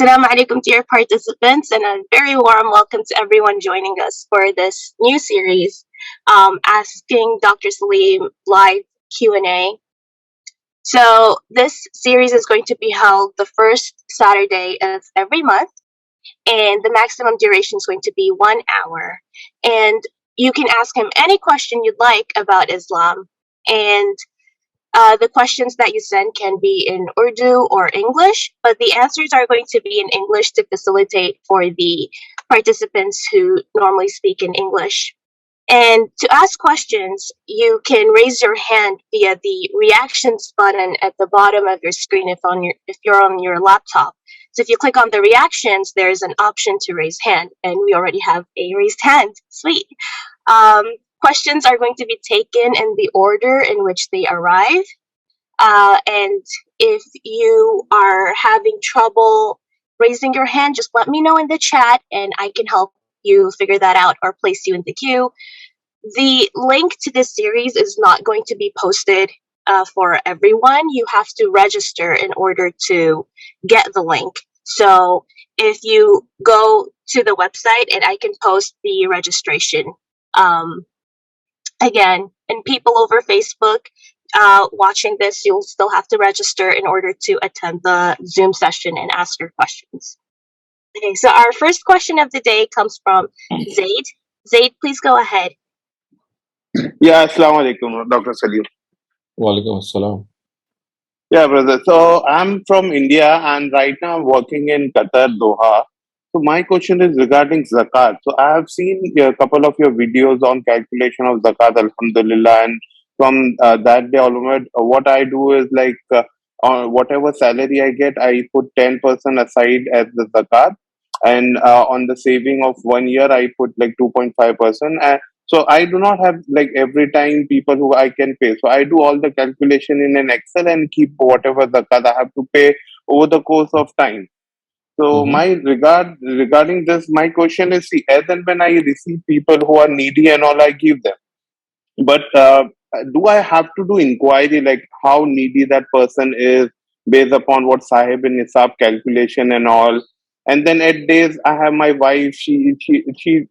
Assalamu alaikum, dear participants, and a very warm welcome to everyone joining us for this new series, asking Dr. Saleem live Q&A. So this series is going to be held the first Saturday of every month, and the maximum duration is going to be 1 hour. And you can ask him any question you'd like about Islam, and the questions that you send can be in Urdu or English, but the answers are going to be in English to facilitate for the participants who normally speak in English. And to ask questions, you can raise your hand via the reactions button at the bottom of your screen if you're on your laptop. So if you click on the reactions, there's an option to raise hand, and we already have a raised hand. Sweet. Questions are going to be taken in the order in which they arrive. And if you are having trouble raising your hand, just let me know in the chat and I can help you figure that out or place you in the queue. The link to this series is not going to be posted for everyone. You have to register in order to get the link. So if you go to the website, and I can post the registration again, and people over Facebook watching this, you'll still have to register in order to attend the Zoom session and ask your questions. Okay, so our first question of the day comes from Zaid. Zaid, please go ahead. Yeah, assalamu alaikum, Dr. Saleem. Wa alaikum assalam. Yeah, brother. So I'm from India and right now I'm working in Qatar, Doha. So my question is regarding Zakat. So I have seen a couple of your videos on calculation of Zakat, Alhamdulillah, and from that day onward, what I do is like on whatever salary I get, I put 10% aside as the Zakat, and on the saving of 1 year, I put like 2.5%. So I do not have like every time people who I can pay. So I do all the calculation in an Excel and keep whatever Zakat I have to pay over the course of time. So regarding this, my question is, see, as and when I receive people who are needy and all, I give them. But do I have to do inquiry like how needy that person is based upon what Sahab-e-Nisaab calculation and all? And then at days I have my wife, she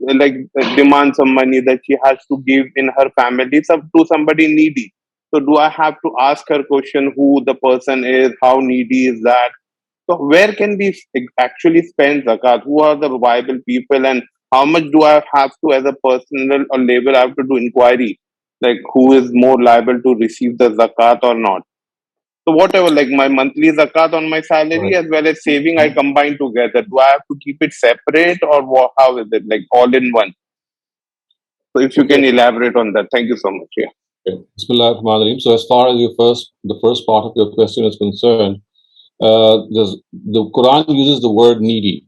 like demands some money that she has to give in her family to somebody needy. So do I have to ask her question who the person is, how needy is that? So where can we actually spend zakat? Who are the viable people, and how much do I have to, as a personal or label, I have to do inquiry, like who is more liable to receive the zakat or not? So whatever, like my monthly zakat on my salary as well as saving, I combine together. Do I have to keep it separate, or how is it, like all in one? So if you can elaborate on that, thank you so much. Yeah. Bismillahirrahmanirrahim. So as far as the first part of your question is concerned, the Qur'an uses the word needy,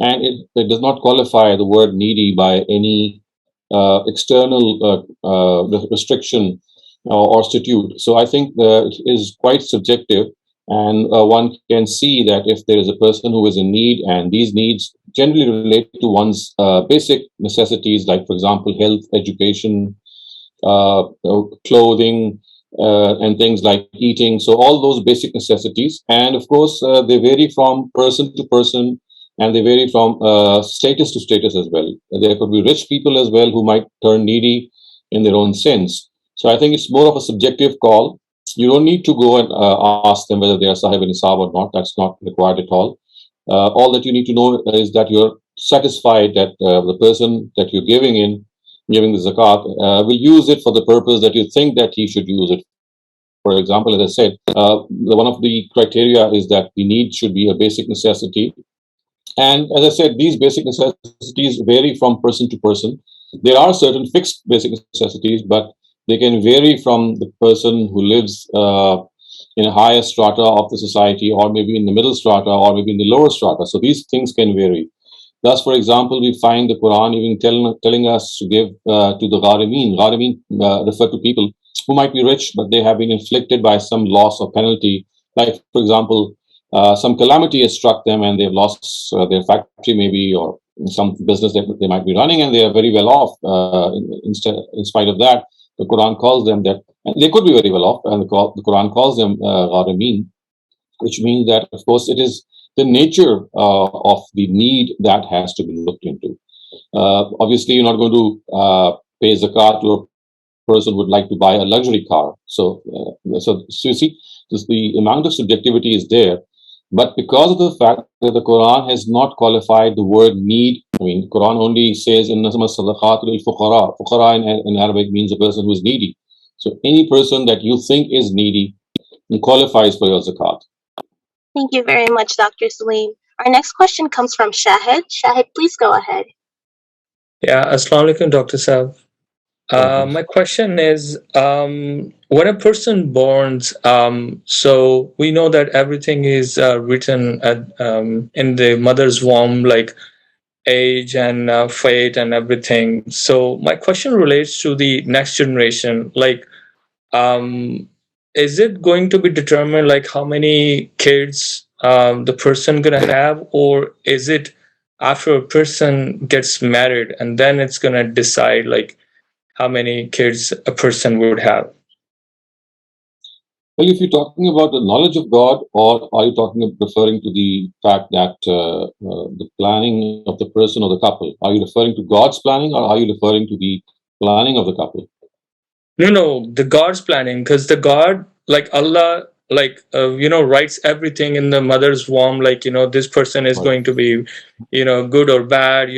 and it does not qualify the word needy by any external restriction or statute. So I think it is quite subjective, and one can see that if there is a person who is in need, and these needs generally relate to one's basic necessities, like, for example, health, education, clothing, and things like eating. So all those basic necessities. And of course, they vary from person to person, and they vary from status to status as well. There could be rich people as well who might turn needy in their own sense. So I think it's more of a subjective call. You don't need to go and ask them whether they are Sahab-e-Nisaab or not. That's not required at all. All that you need to know is that you're satisfied that the person that you're giving the zakat will use it for the purpose that you think that he should use it. For example, as I said, one of the criteria is that the need should be a basic necessity. And as I said, these basic necessities vary from person to person. There are certain fixed basic necessities, but they can vary from the person who lives in a higher strata of the society, or maybe in the middle strata, or maybe in the lower strata. So these things can vary. Thus, for example, we find the Quran even telling us to give to the Gharimin. Gharimin refer to people who might be rich, but they have been inflicted by some loss or penalty. Like, for example, some calamity has struck them and they've lost their factory maybe, or some business that they might be running, and they are very well off. In spite of that, the Quran calls them that, and they could be very well off, and the Quran calls them Gharimin, which means that, of course, it is the nature of the need that has to be looked into. Obviously, you're not going to pay zakat to a person who would like to buy a luxury car. So you see, the amount of subjectivity is there. But because of the fact that the Quran has not qualified the word need, I mean, Quran only says in fuqara. Fuqara in Arabic means a person who is needy. So any person that you think is needy qualifies for your zakat. Thank you very much, Dr. Saleem. Our next question comes from Shahid. Shahid, please go ahead. Yeah, Assalamu alaikum, Dr. Saab. My question is, when a person borns, so we know that everything is written in the mother's womb, like age and fate and everything. So my question relates to the next generation. Like, is it going to be determined like how many kids the person gonna have, or is it after a person gets married and then it's gonna decide like how many kids a person would have? Well, if you're talking about the knowledge of God, or are you referring to the fact that the planning of the person or the couple? Are you referring to God's planning, or are you referring to the planning of the couple? No, the God's planning, because the God, like Allah, like writes everything in the mother's womb. Like this person is going to be, good or bad.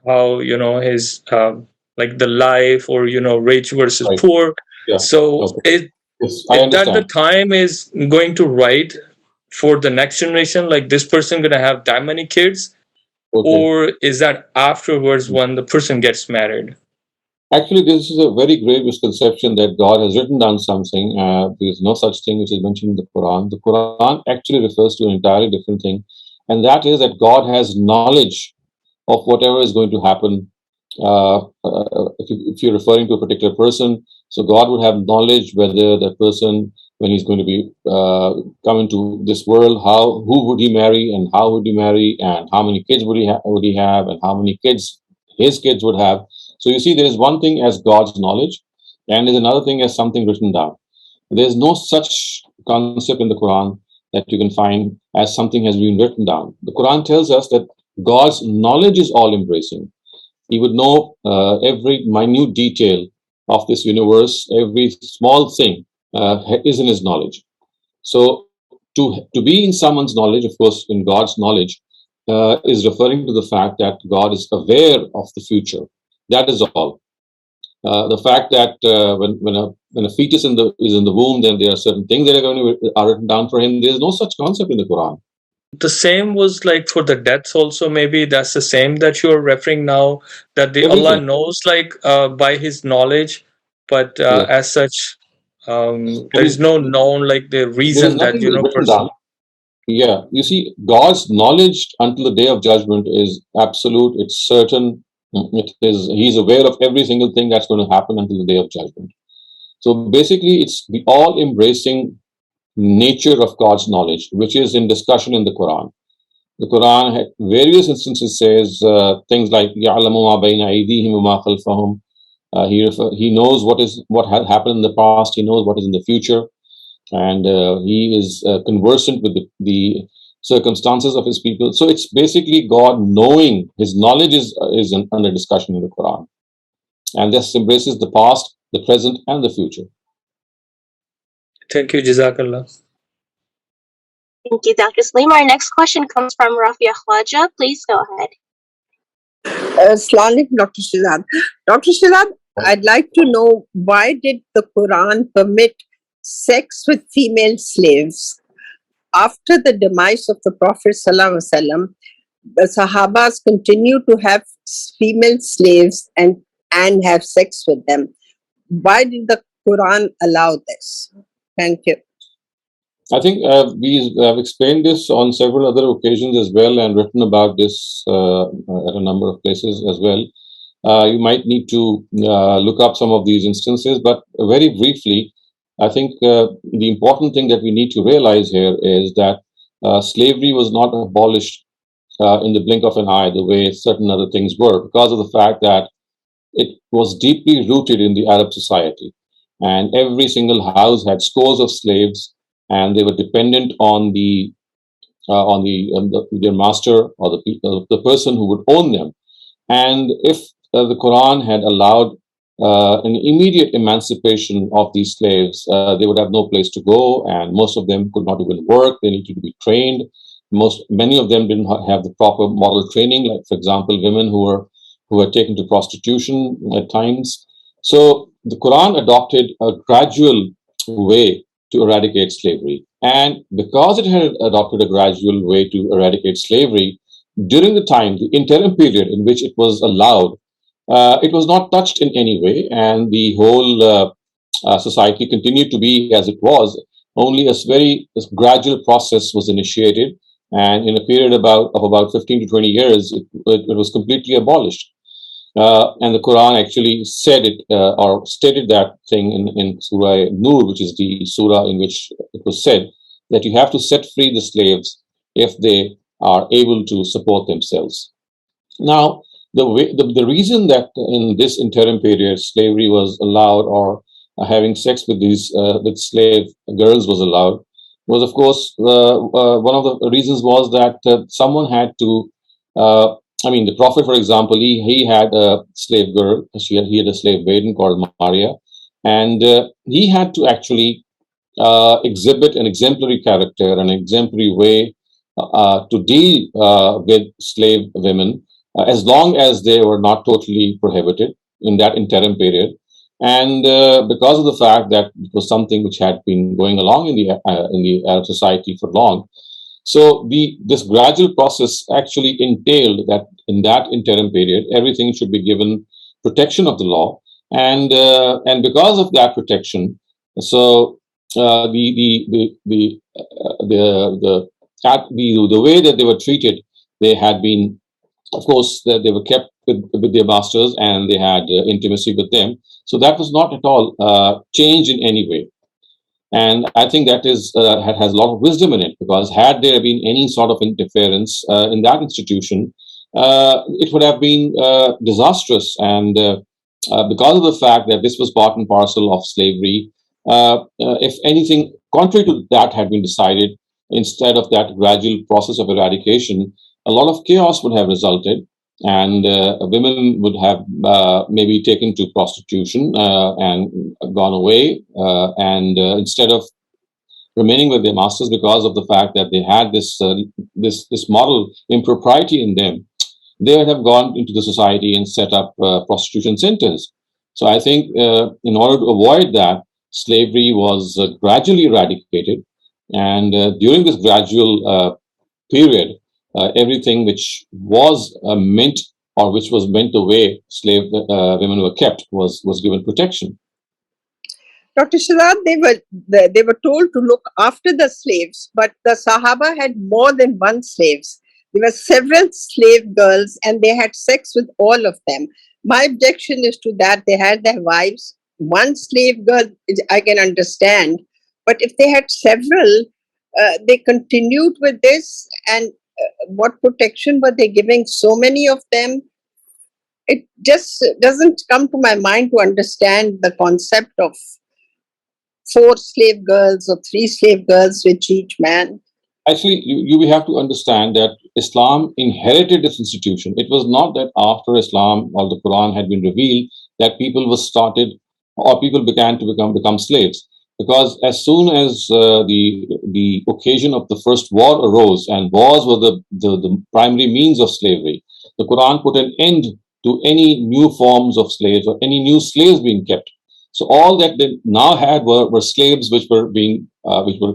How his like the life, or rich versus Right. poor. Yeah. So Okay. Yes, I that understand. the time is going to write for the next generation, like this person gonna have that many kids, or is that afterwards when the person gets married? Actually, this is a very grave misconception that God has written down something. There is no such thing which is mentioned in the Quran. The Quran actually refers to an entirely different thing, and that is that God has knowledge of whatever is going to happen. If you're referring to a particular person, so God would have knowledge whether that person, when he's going to be come into this world, who would he marry, and how would he marry, and how many kids would he have, and how many kids his kids would have. So you see, there is one thing as God's knowledge, and there's another thing as something written down. There's no such concept in the Quran that you can find as something has been written down. The Quran tells us that God's knowledge is all embracing. He would know every minute detail of this universe, every small thing is in his knowledge. So to be in someone's knowledge, of course, in God's knowledge, is referring to the fact that God is aware of the future. That is all. The fact that when a fetus is in the womb, then there are certain things that are written down for him. There is no such concept in the Quran. The same was like for the deaths also. Maybe that's the same that you're referring now. That the Allah knows like by His knowledge, but as such, there is no known like the reason that written down. Yeah, you see, God's knowledge until the day of judgment is absolute. It's certain. He's aware of every single thing that's going to happen until the day of judgment. So basically, it's the all-embracing nature of God's knowledge, which is in discussion in the Quran. The Quran at various instances says things like يَعْلَمُ مَا بَيْنَ أَيْدِيهِمْ وَمَا خَلْفَهُم. He knows what had happened in the past. He knows what is in the future, and he is conversant with the circumstances of his people. So it's basically God knowing. His knowledge is under discussion in the Quran, and this embraces the past, the present, and the future. Thank you, Jazakallah. Thank you, Dr. Saleem. Our next question comes from Rafia Khwaja. Please go ahead. Assalamu alaikum, Dr. Shehzad. Dr. Shehzad, I'd like to know, why did the Quran permit sex with female slaves? After the demise of the Prophet ﷺ, the Sahabas continued to have female slaves and have sex with them. Why did the Quran allow this? Thank you. I think we have explained this on several other occasions as well, and written about this at a number of places as well. You might need to look up some of these instances, but very briefly, I think the important thing that we need to realize here is that slavery was not abolished in the blink of an eye the way certain other things were, because of the fact that it was deeply rooted in the Arab society, and every single house had scores of slaves, and they were dependent on the their master or the person who would own them. And if the Quran had allowed an immediate emancipation of these slaves, they would have no place to go, and most of them could not even work. They needed to be trained. Many of them didn't have the proper moral training, like, for example, women who were taken to prostitution at times. So the Quran adopted a gradual way to eradicate slavery. And because it had adopted a gradual way to eradicate slavery, during the time, the interim period in which it was allowed, it was not touched in any way, and the whole society continued to be as it was. Only a very gradual process was initiated, and in a period of about 15 to 20 years, it was completely abolished. And the Quran actually said it or stated that thing in Surah Nur, which is the surah in which it was said that you have to set free the slaves if they are able to support themselves. Now, the reason that in this interim period slavery was allowed, or having sex with these with slave girls was allowed, was, of course, one of the reasons was that someone had to. The Prophet, for example, he had a slave girl. He had a slave maiden called Maria, and he had to actually exhibit an exemplary character, an exemplary way to deal with slave women, as long as they were not totally prohibited in that interim period. And because of the fact that it was something which had been going along in the Arab society for long, so this gradual process actually entailed that in that interim period, everything should be given protection of the law, and because of that protection, so the way that they were treated, they had been, of course, that they were kept with their masters, and they had intimacy with them. So that was not at all changed in any way. And I think that has a lot of wisdom in it, because had there been any sort of interference in that institution, it would have been disastrous. And because of the fact that this was part and parcel of slavery, if anything contrary to that had been decided, instead of that gradual process of eradication, a lot of chaos would have resulted, and women would have maybe taken to prostitution and gone away, and instead of remaining with their masters because of the fact that they had this moral impropriety in them, they would have gone into the society and set up prostitution centers. So I think in order to avoid that, slavery was gradually eradicated, and during this gradual period, everything which was meant, or which was meant the way slave women were kept, was given protection. Dr. Shehzad, they were told to look after the slaves, but the Sahaba had more than one slaves. There were several slave girls, and they had sex with all of them. My objection is to that. They had their wives. One slave girl, I can understand, but if they had several, they continued with this, and what protection were they giving so many of them? It just doesn't come to my mind to understand the concept of 4 slave girls or 3 slave girls with each man. Actually, you have to understand that Islam inherited this institution. It was not that after Islam or the Quran had been revealed that people began to become slaves. Because as soon as the occasion of the first war arose, and wars were the primary means of slavery, the Quran put an end to any new forms of slaves or any new slaves being kept. So all that they now had were slaves which were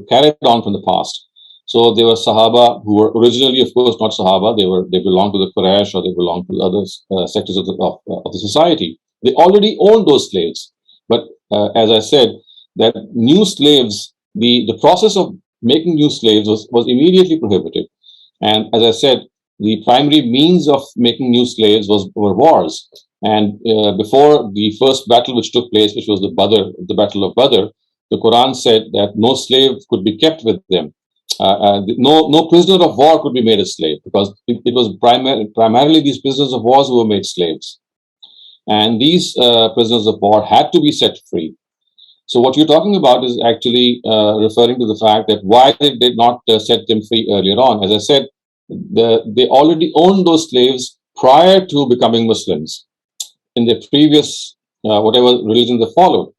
carried on from the past. So they were Sahaba, who were originally, of course, not Sahaba. They belonged to the Quraysh, or they belonged to other sectors of the society. They already owned those slaves. But as I said, that new slaves, the process of making new slaves was immediately prohibited. And as I said, the primary means of making new slaves were wars. And before the first battle which took place, which was the Battle of Badr, the Quran said that no slave could be kept with them. No prisoner of war could be made a slave, because it was primarily these prisoners of war who were made slaves. And these prisoners of war had to be set free. So what you're talking about is actually referring to the fact that why they did not set them free earlier on. As I said, they already owned those slaves prior to becoming Muslims in their previous whatever religion they followed.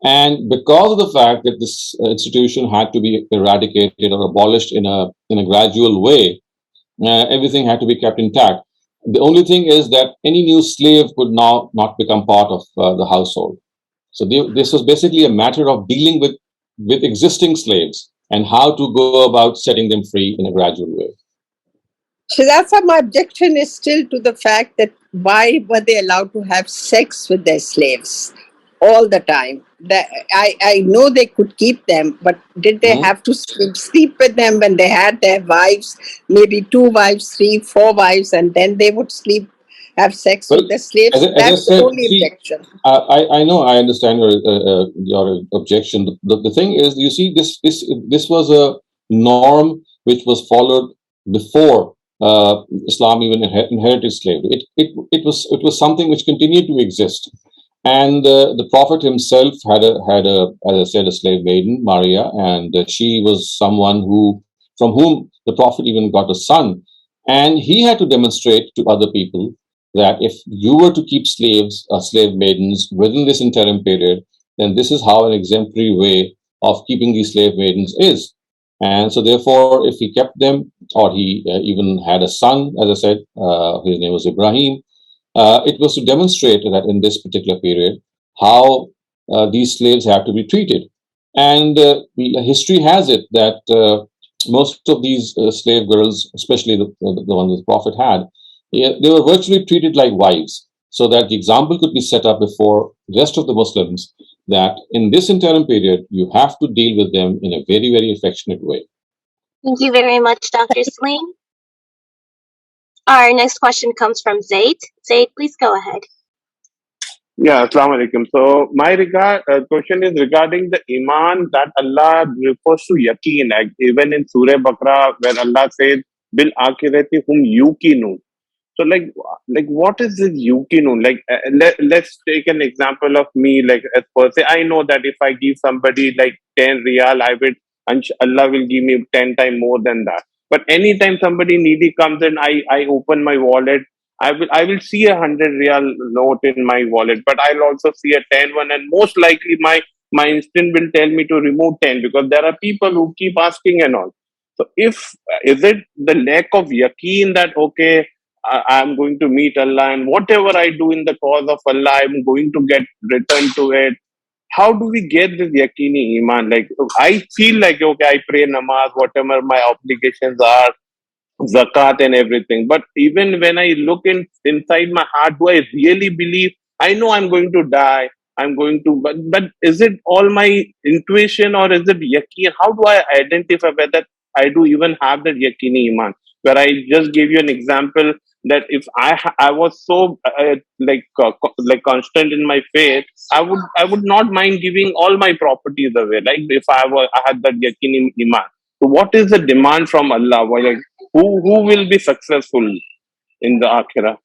And because of the fact that this institution had to be eradicated or abolished in a gradual way, everything had to be kept intact. The only thing is that any new slave could now not become part of the household. So this was basically a matter of dealing with existing slaves and how to go about setting them free in a gradual way. Shehzad Sahab, my objection is still to the fact that why were they allowed to have sex with their slaves all the time? I know they could keep them, but did they have to sleep with them when they had their wives, maybe 2 wives, 3, 4 wives, and then they would have sex with the slaves? That's the only objection. I know, I understand your objection. The thing is, you see, this was a norm which was followed before Islam even inherited slavery. It was something which continued to exist. And the Prophet himself had a, as I said, a slave maiden, Maria, and she was someone from whom the Prophet even got a son. And he had to demonstrate to other people that if you were to keep slave maidens within this interim period, then this is how an exemplary way of keeping these slave maidens is. And so therefore, if he kept them, or he even had a son, as I said, his name was Ibrahim, it was to demonstrate that in this particular period, how these slaves have to be treated. And history has it that most of these slave girls, especially the ones the Prophet had, they were virtually treated like wives, so that the example could be set up before the rest of the Muslims that in this interim period, you have to deal with them in a very, very affectionate way. Thank you very much, Dr. Saleem. Our next question comes from Zaid. Zaid, please go ahead. Yeah, Assalamu alaikum. So my question is regarding the Iman that Allah refers to yakeen, like even in Surah Baqarah where Allah says, Bil akhirati hum yuqinun. So like what is this yuqinun? Like let's take an example of me, like as per se, I know that if I give somebody like 10 riyal, Allah will give me 10 times more than that. But anytime somebody needy comes in, I open my wallet, I will see 100 riyal note in my wallet, but I'll also see a 10 one, and most likely my instinct will tell me to remove 10 because there are people who keep asking and all. So is it the lack of yakeen that okay, I'm going to meet Allah and whatever I do in the cause of Allah, I'm going to get return to it? How do we get this yakini iman? Like I feel like okay, I pray namaz, whatever my obligations are, zakat and everything. But even when I look inside my heart, do I really believe? I know I'm going to die. But is it all my intuition or is it yaqeen? How do I identify whether I do even have that yaqini iman? Where I just gave you an example that if I was so like constant in my faith, I would not mind giving all my properties away. Like if I had that yaqini iman. So what is the demand from Allah? Like who will be successful in the akhirah?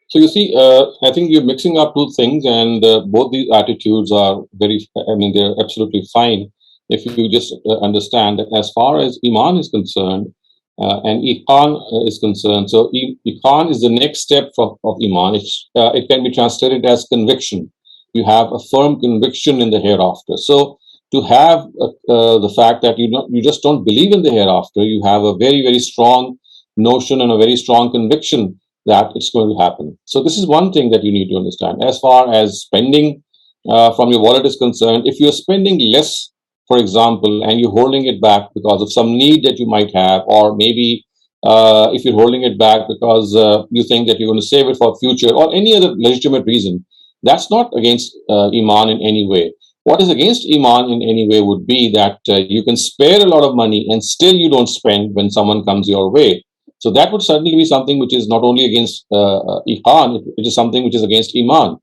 So you see, I think you're mixing up two things, and both these attitudes are they're absolutely fine if you just understand that as far as Iman is concerned and Eeqan is concerned. So Eeqan is the next step of Iman. It can be translated as conviction. You have a firm conviction in the hereafter. So to have the fact that you just don't believe in the hereafter, you have a very, very strong notion and a very strong conviction that it's going to happen. So this is one thing that you need to understand. As far as spending from your wallet is concerned, if you're spending less, for example, and you're holding it back because of some need that you might have, or maybe if you're holding it back because you think that you're going to save it for future or any other legitimate reason, that's not against Iman in any way. What is against Iman in any way would be that you can spare a lot of money and still you don't spend when someone comes your way. So that would certainly be something which is not only against Iqan, it is something which is against Iman.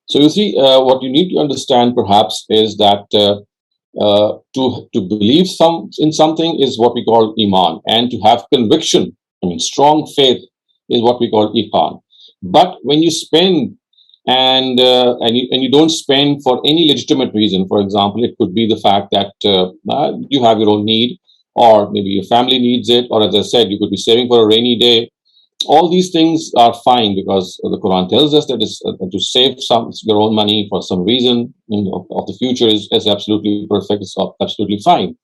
So you see, what you need to understand perhaps is that to believe in something is what we call Iman, and to have conviction, strong faith is what we call Iqan. But when you spend and you don't spend for any legitimate reason. For example, it could be the fact that you have your own need, or maybe your family needs it, or as I said, you could be saving for a rainy day. All these things are fine because the Quran tells us that to save your own money for some reason of the future is absolutely perfect. It's absolutely fine.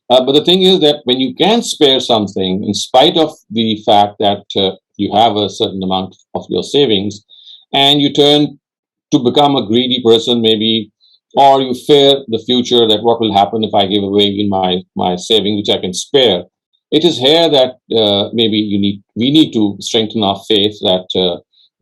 But the thing is that when you can spare something, in spite of the fact that you have a certain amount of your savings, and you turn to become a greedy person, maybe, or you fear the future that what will happen if I give away in my saving, which I can spare. It is here that maybe we need to strengthen our faith that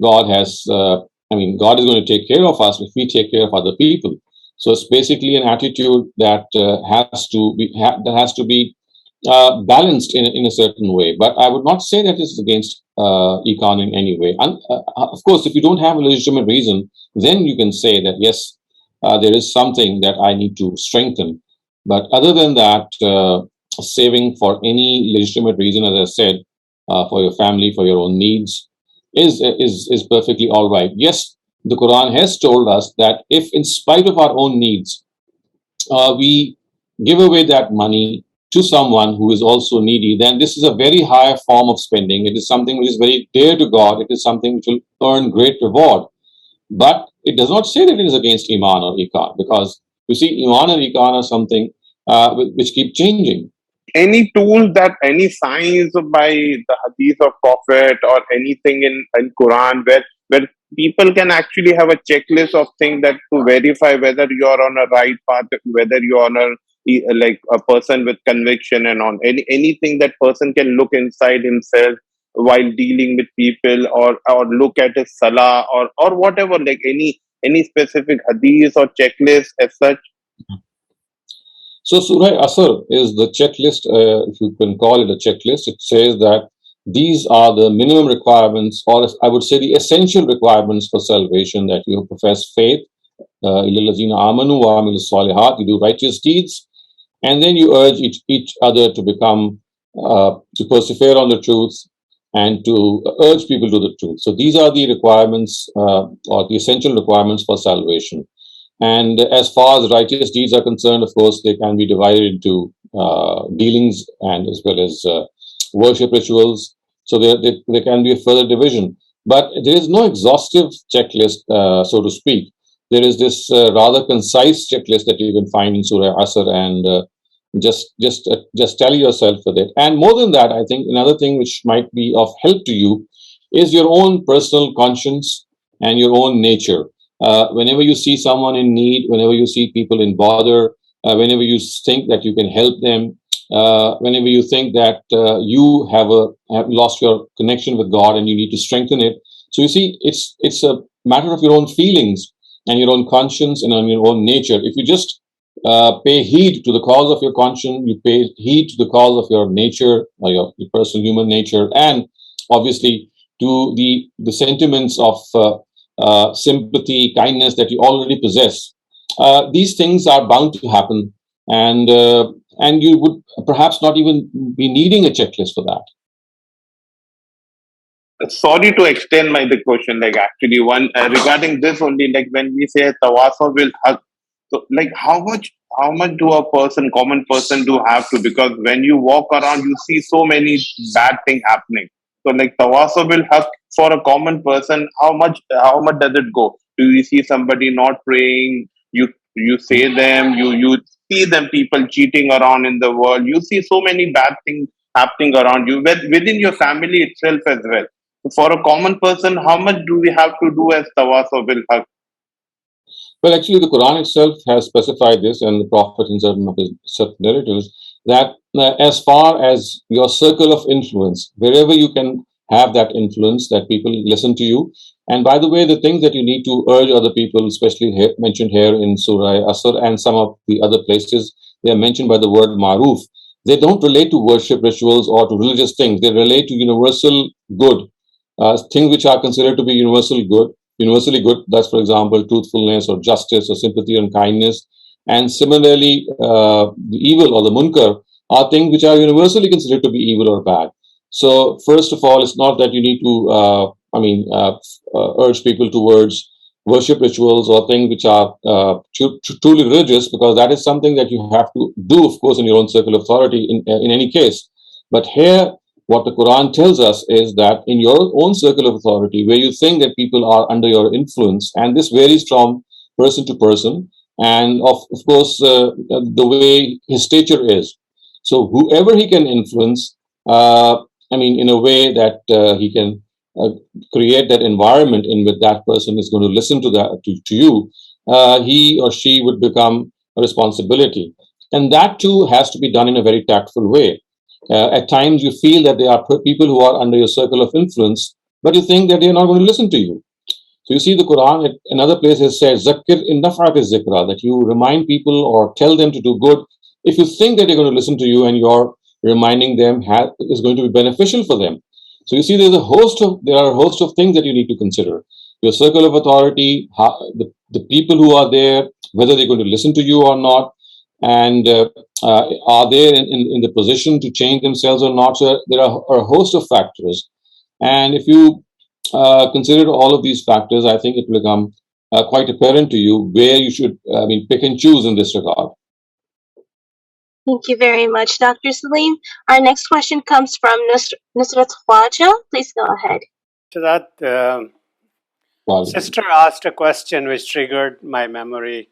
God has. God is going to take care of us if we take care of other people. So it's basically an attitude that has to be balanced in a certain way. But I would not say that this is against Eeqan in any way. And of course, if you don't have a legitimate reason, then you can say that yes, there is something that I need to strengthen. But other than that, saving for any legitimate reason, as I said, for your family, for your own needs, is perfectly all right. Yes, the Quran has told us that if, in spite of our own needs, we give away that money to someone who is also needy, then this is a very high form of spending. It is something which is very dear to God. It is something which will earn great reward. But it does not say that it is against Iman or Iqan, because you see, Iman and Iqan are something which keep changing. Any tool that any signs by the hadith of Prophet or anything in Quran where people can actually have a checklist of things that to verify whether you're on a right path, whether you're on like a person with conviction, and on anything that person can look inside himself while dealing with people, or look at his salah, or whatever, like any specific hadith or checklist as such. So Surah Asr is the checklist, if you can call it a checklist. It says that these are the minimum requirements, or I would say the essential requirements for salvation, that you profess faith, amanu wa amilu salihat, you do righteous deeds, and then you urge each other to become, to persevere on the truth, and to urge people to the truth. So these are the requirements, or the essential requirements for salvation. And as far as righteous deeds are concerned, of course, they can be divided into dealings and as well as worship rituals. So there can be a further division. But there is no exhaustive checklist, so to speak. There is this rather concise checklist that you can find in Surah Asr, and just tell yourself with it. And more than that, I think another thing which might be of help to you is your own personal conscience and your own nature. Whenever you see someone in need, whenever you see people in bother, whenever you think that you can help them, whenever you think that you have lost your connection with God and you need to strengthen it. So you see, it's a matter of your own feelings and your own conscience and on your own nature. If you just pay heed to the cause of your conscience, you pay heed to the cause of your nature, or your personal human nature, and obviously to the sentiments of sympathy, kindness that you already possess. These things are bound to happen, and you would perhaps not even be needing a checklist for that. Sorry to extend the question. Like actually, one regarding this only. Like when we say tawasobil-haq, so like how much do a common person, do have to? Because when you walk around, you see so many bad things happening. So like tawasobil-haq for a common person, how much does it go? Do you see somebody not praying? You say them. You see them, people cheating around in the world. You see so many bad things happening around you, within your family itself as well. For a common person, how much do we have to do as tawasobil-haq? Well, actually, the Quran itself has specified this, and the Prophet in certain narratives, that as far as your circle of influence, wherever you can have that influence, that people listen to you. And by the way, the things that you need to urge other people, especially mentioned here in Surah Asr and some of the other places, they are mentioned by the word maruf. They don't relate to worship rituals or to religious things. They relate to universal good, things which are considered to be universally good. That's, for example, truthfulness or justice or sympathy and kindness. And similarly, the evil or the munkar are things which are universally considered to be evil or bad. So first of all, it's not that you need to urge people towards worship rituals or things which are truly religious, because that is something that you have to do, of course, in your own circle of authority in any case. But here, what the Quran tells us is that in your own circle of authority, where you think that people are under your influence, and this varies from person to person, and of course, the way his stature is. So whoever he can influence, in a way that he can create that environment in which that person is going to listen to to you, he or she would become a responsibility. And that too has to be done in a very tactful way. At times you feel that there are people who are under your circle of influence, but you think that they are not going to listen to you. So you see the Quran at another place has said, Zakir in naf'at zikra, that you remind people or tell them to do good. If you think that they're going to listen to you and you're reminding them is going to be beneficial for them. So you see there are a host of things that you need to consider. Your circle of authority, the people who are there, whether they're going to listen to you or not, and are they in the position to change themselves or not. So there are a host of factors. And if you consider all of these factors, I think it will become quite apparent to you where you should pick and choose in this regard. Thank you very much, Dr. Saleem. Our next question comes from Nusrat Khwaja. Please go ahead. So that sister asked a question which triggered my memory.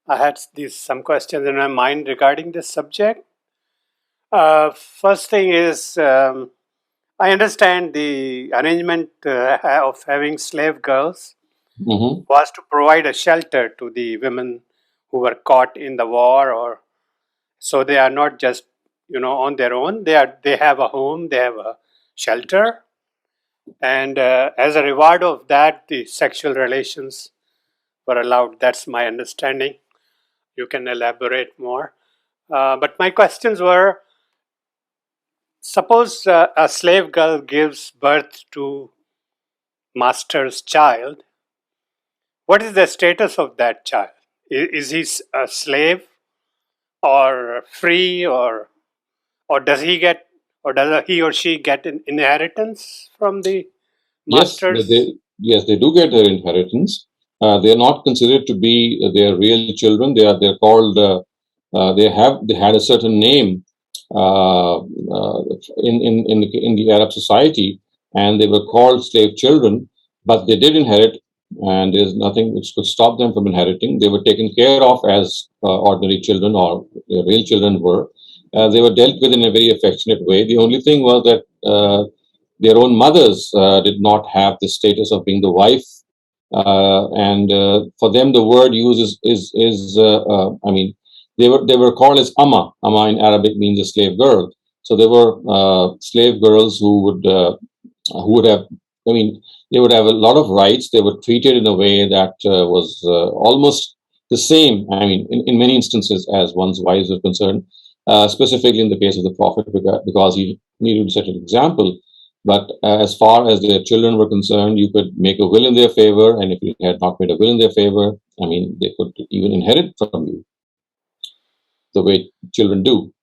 I had some questions in my mind regarding this subject. First thing is, I understand the arrangement of having slave girls was to provide a shelter to the women who were caught in the war, or so they are not just on their own. They have a home, they have a shelter, and as a reward of that, the sexual relations were allowed. That's my understanding. You can elaborate more. But my questions were, suppose a slave girl gives birth to master's child. What is the status of that child? Is he a slave or free, or does he or she get an inheritance from the masters? Yes, they do get their inheritance. They are not considered to be their real children. They're called. They had a certain name in the Arab society, and they were called slave children. But they did inherit, and there's nothing which could stop them from inheriting. They were taken care of as ordinary children, or their real children were. They were dealt with in a very affectionate way. The only thing was that their own mothers did not have the status of being the wife, and for them the word used is they were called as amma. Amma in Arabic means a slave girl. So they were slave girls who would have, they would have a lot of rights. They were treated in a way that was almost the same, in many instances, as one's wives are concerned, specifically in the case of the Prophet, because he needed to set an example. But as far as their children were concerned, you could make a will in their favor, and if you had not made a will in their favor, they could even inherit from you, the way children do.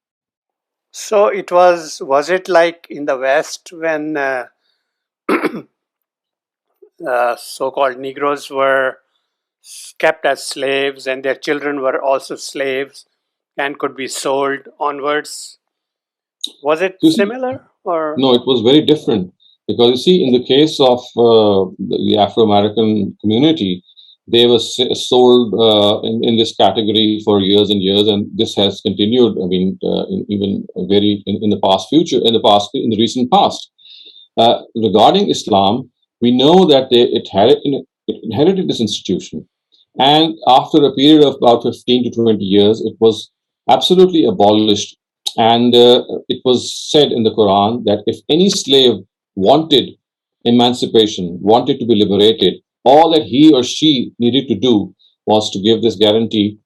So was it like in the West when so-called Negroes were kept as slaves and their children were also slaves and could be sold onwards? Was it similar? Or no, it was very different, because you see, in the case of the Afro-American community, they were sold in this category for years and years, and this has continued. Even in the recent past. Regarding Islam, we know that it inherited this institution, and after a period of about 15 to 20 years, it was absolutely abolished. And it was said in the Quran that if any slave wanted emancipation, wanted to be liberated, all that he or she needed to do was to give this guarantee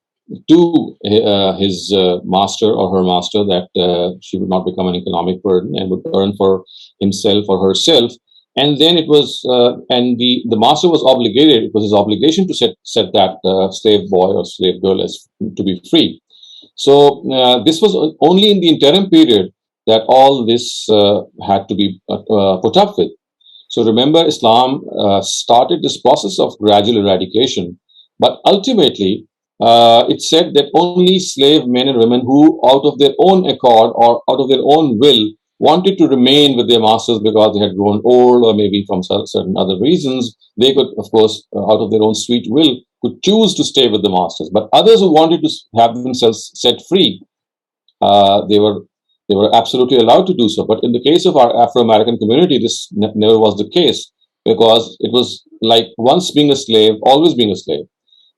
to his master or her master that she would not become an economic burden and would earn for himself or herself. And then it was, and the master was obligated, it was his obligation to set that slave boy or slave girl as to be free. So this was only in the interim period that all this had to be put up with. So remember, Islam started this process of gradual eradication, but ultimately it said that only slave men and women who, out of their own accord or out of their own will, wanted to remain with their masters because they had grown old or maybe from certain other reasons, they could, of course, out of their own sweet will, could choose to stay with the masters. But others who wanted to have themselves set free, they were absolutely allowed to do so. But in the case of our Afro-American community, this never was the case, because it was like once being a slave, always being a slave.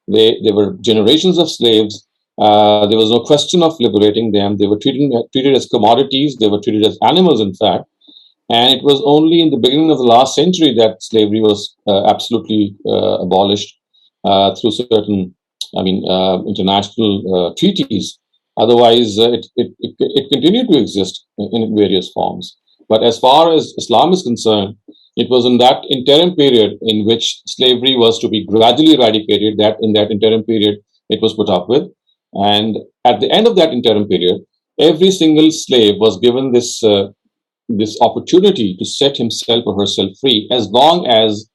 There were generations of slaves. There was no question of liberating them. They were treated as commodities. They were treated as animals, in fact. And it was only in the beginning of the last century that slavery was absolutely abolished through certain, international treaties. Otherwise, it continued to exist in various forms. But as far as Islam is concerned, it was in that interim period in which slavery was to be gradually eradicated, that in that interim period it was put up with. And at the end of that interim period, every single slave was given this opportunity to set himself or herself free, as long as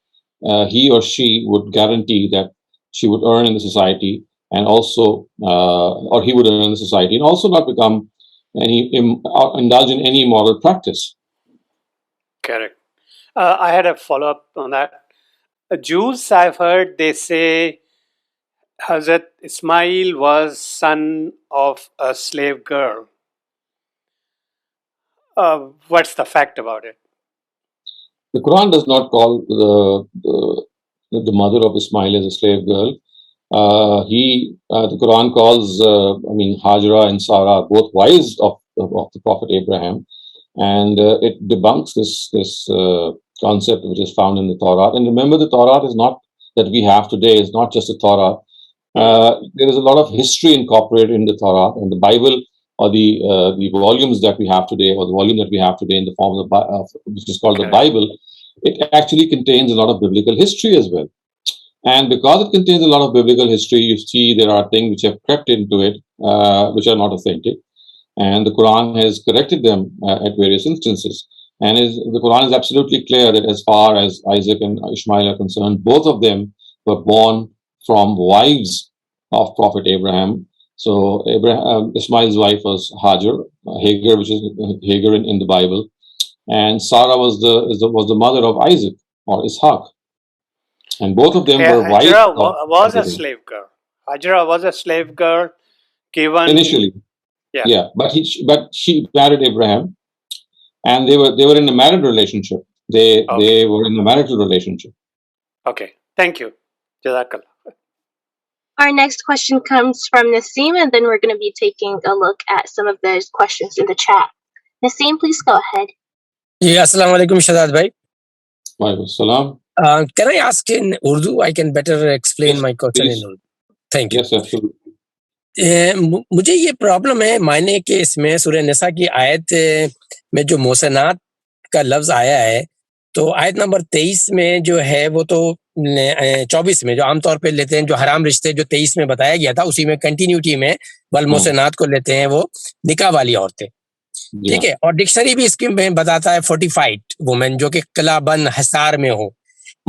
he or she would guarantee that she would earn in the society, and also, or he would earn in the society, and also not become indulge in any immoral practice. Correct. I had a follow-up on that. Jews, I've heard they say Hazrat Ismail was son of a slave girl. What's the fact about it? The Quran does not call the mother of Ismail as a slave girl. The Quran calls, Hajra and Sarah both wives of the Prophet Abraham, and it debunks this concept which is found in the Torah. And remember, the Torah is not that we have today is not just a Torah. There is a lot of history incorporated in the Torah, and the Bible, or the volumes that we have today, or the volume that we have today in the form of which is called the Bible. It actually contains a lot of biblical history as well. And because it contains a lot of biblical history, you see there are things which have crept into it, which are not authentic. And the Quran has corrected them at various instances. And the Quran is absolutely clear that as far as Isaac and Ishmael are concerned, both of them were born from wives of Prophet Abraham. So Ishmael's wife was Hagar, which is Hagar in the Bible. And Sarah was the mother of Isaac, or Ishaq. And both of them were wives. Hajra was a slave girl. Hajra was a slave girl given initially. Yeah. But she married Abraham, and they were in a married relationship. They were in a marital relationship. Okay. Thank you. Jazakallah. Our next question comes from Naseem, and then we're going to be taking a look at some of those questions in the chat. Naseem, please go ahead. Yeah, Assalamu alaikum, Shehzad bhai. Wa alaikum salam. Can I ask in Urdu? I can better explain my question in Urdu. Thank you. Yes, absolutely. मुझे ये problem है मायने के इसमें सूरह निसा की आयत में जो मोहसनात का लफ्ज आया है, तो आयत नंबर 23 में जो है वो तो 24 में जो आमतौर पे लेते हैं जो हराम रिश्ते जो 23 में बताया गया था, उसी में कंटिन्यूटी में वल मोहसनात को लेते हैं वो निकाह वाली औरतें, ठीक है। और डिक्शनरी भी इसके में बताता है फोर्टिफाइड वुमेन जो कि कलाबंद हसार में हो,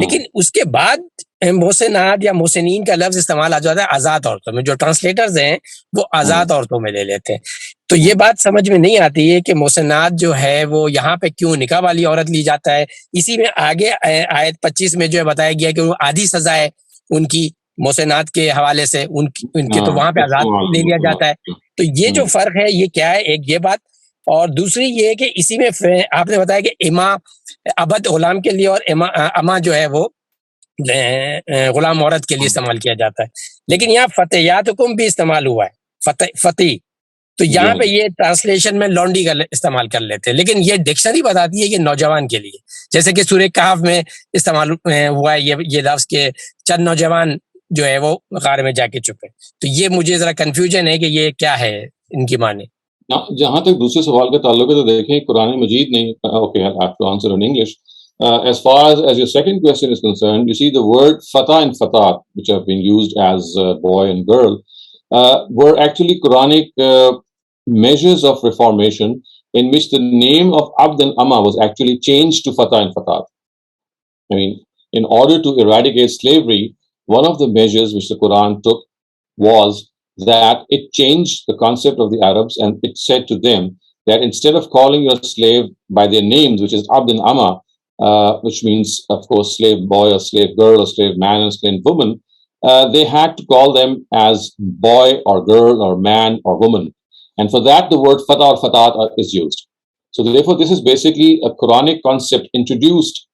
लेकिन उसके बाद मोहसनात या मोहसिनीन का लफ्ज इस्तेमाल आ जाता है आज़ाद औरतों में। जो ट्रांसलेटर्स हैं वो आज़ाद औरतों में ले लेते हैं। तो ये बात समझ में नहीं आती है कि मोहसनात जो है वो यहाँ पे क्यों निकाह वाली औरत ली जाता है। इसी में आगे आयत 25 में जो है बताया गया कि वो आधी सजा है उनकी मोहसनात के हवाले से उनके तो वहां पे आज़ाद ले लिया जाता है। तो ये जो फर्क है ये क्या है, एक ये बात। और दूसरी ये है कि इसी में आपने बताया कि इमा अबद गुलाम के लिए और अमा जो है वो गुलाम औरत के लिए इस्तेमाल किया जाता है, लेकिन यहाँ फतेयातुकुम भी इस्तेमाल हुआ है, फती। तो यहाँ पे ये ट्रांसलेशन में लौंडी का इस्तेमाल कर लेते हैं, लेकिन ये डिक्शनरी बताती है कि नौजवान के लिए, जैसे कि सूरह कहफ में इस्तेमाल हुआ है ये लफ्ज के चंद नौजवान जो है वो गार में जाके छुपे। तो ये मुझे जरा कंफ्यूजन है कि ये क्या है इनकी माने। जहां तक दूसरे सवाल का ताल्लुक है तो देखें कुरान मजीद नहीं, okay, I have to answer in English. As far as your second question is concerned, you see the word fatah and fatat, which have been used as boy and girl, were actually Quranic measures of reformation in which the name of Abd and Amma was actually changed to fatah and fatat. I mean, in order to eradicate slavery, one of the measures which the Quran took was that it changed the concept of the Arabs, and it said to them that instead of calling your slave by their names, which is Abd and Ama, which means, of course, slave boy or slave girl or slave man or slave woman, they had to call them as boy or girl or man or woman. And for that, the word fatah or fatat is used. So therefore, this is basically a Quranic concept introduced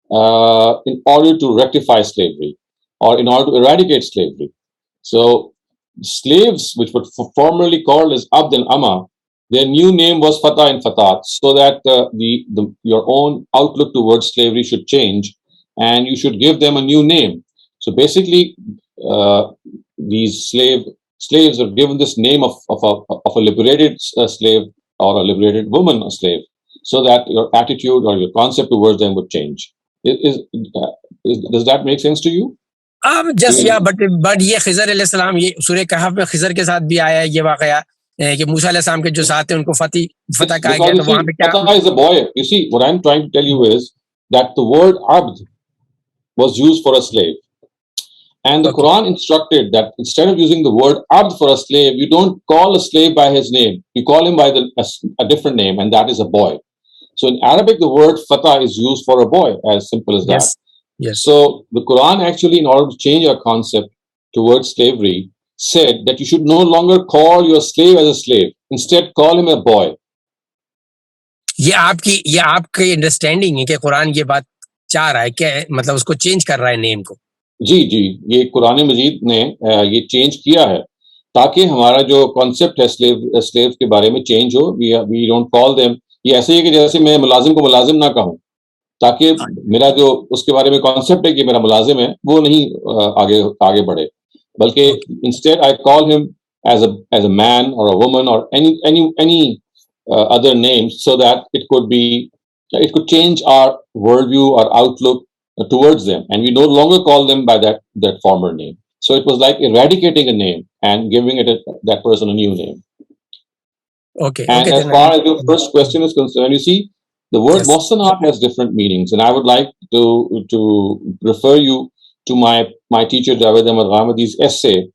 in order to rectify slavery or in order to eradicate slavery. So slaves, which were formerly called as Abd and Ama, their new name was Fatah and Fatat, so that your own outlook towards slavery should change, and you should give them a new name. So basically, these slaves are given this name of a liberated slave or a liberated woman, a slave, so that your attitude or your concept towards them would change. Does that make sense to you? Just yeah, but ये खिज़र अलैहिस्सलाम, ये सूरह कहफ में खिज़र के साथ भी आया है ये वाक़या कि मूसा अलैहिस्सलाम के जो साथ थे उनको फतह कहा गया, तो वहाँ पे क्या? Fatah is a boy. You see, what I'm trying to tell you is that the word abd was used for a slave. And the Quran instructed that instead of using the word abd for a slave, you don't call a slave by his name. You call him by a different name, and that is a boy. So in Arabic, the word fatah is used for a boy, as simple as that. Yes. So the Quran actually, in order to change our concept towards slavery, said that you should no longer call your slave as a slave. Instead, call him a boy. ये आपकी understanding है कि कुरान ये बात चाह रहा है क्या, मतलब उसको चेंज कर रहा है नेम को? जी, ये कुरान मजीद ने ये चेंज किया है ताकि हमारा जो कॉन्सेप्ट है स्लेव के बारे में चेंज हो. We don't call them. ये ऐसे ही है कि जैसे मैं मुलाजिम को मुलाजिम ना कहूँ, ताकि मेरा जो उसके बारे में कॉन्सेप्ट है कि मेरा मुलाजिम है वो नहीं आगे बढ़े, बल्कि instead I call him as a man और अ वुमन और any other names, so that it could change our worldview or outlook towards them, and we no longer call them by that former name. So it was like eradicating a name and giving that person a new name. Okay. And as far as your first question is concerned, you see, the word Mohsanat has different meanings, and I would like to refer you to my teacher Javed Ghamidi's essay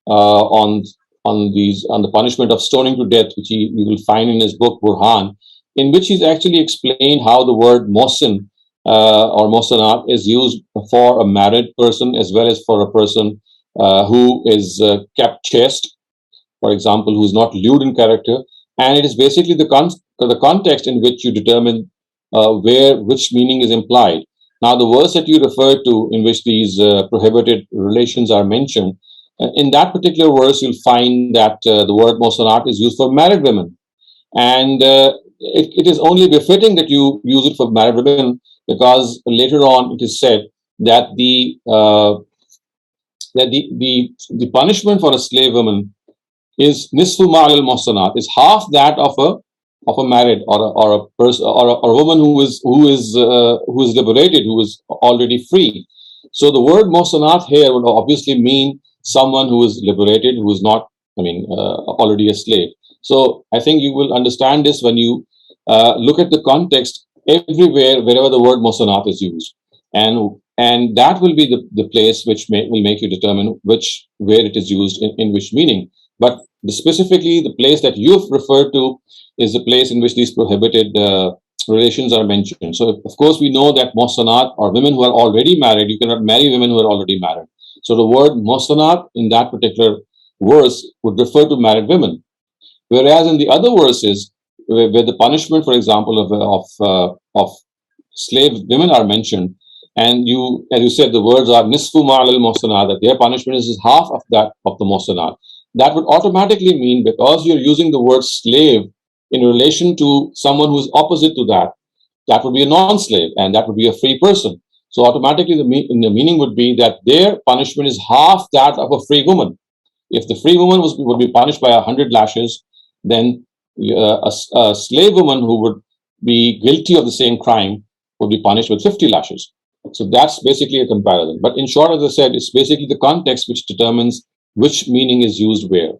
on the punishment of stoning to death, which you will find in his book Burhan, in which he's actually explained how the word Mohsin or Mohsanat is used for a married person as well as for a person who is kept chaste, for example, who's not lewd in character. And it is basically the context in which you determine which meaning is implied. Now, the verse that you referred to, in which these prohibited relations are mentioned, in that particular verse, you'll find that the word Mohsanat is used for married women. And it is only befitting that you use it for married women, because later on it is said that the punishment for a slave woman is nisfu ma'al al-Mohsanat, is half that of a married or a person or a woman who is liberated, who is already free. So the word Mohsanat here would obviously mean someone who is liberated, who is not, already a slave. So I think you will understand this when you look at the context everywhere, wherever the word Mohsanat is used, and that will be the place which will make you determine where it is used in which meaning. But specifically, the place that you've referred to is the place in which these prohibited relations are mentioned. So, of course, we know that Mohsanat are women who are already married. You cannot marry women who are already married. So the word Mohsanat in that particular verse would refer to married women. Whereas in the other verses, where the punishment, for example, of slave women are mentioned, and as you said, the words are nisfu ma'al al-Mohsanat, that their punishment is half of that of the Mohsanat. That would automatically mean, because you're using the word slave in relation to someone who is opposite to that would be a non-slave, and that would be a free person. So automatically the meaning would be that their punishment is half that of a free woman. If the free woman would be punished by 100 lashes, then a slave woman who would be guilty of the same crime would be punished with 50 lashes. So that's basically a comparison. But in short, as I said, it's basically the context which determines which meaning is used where.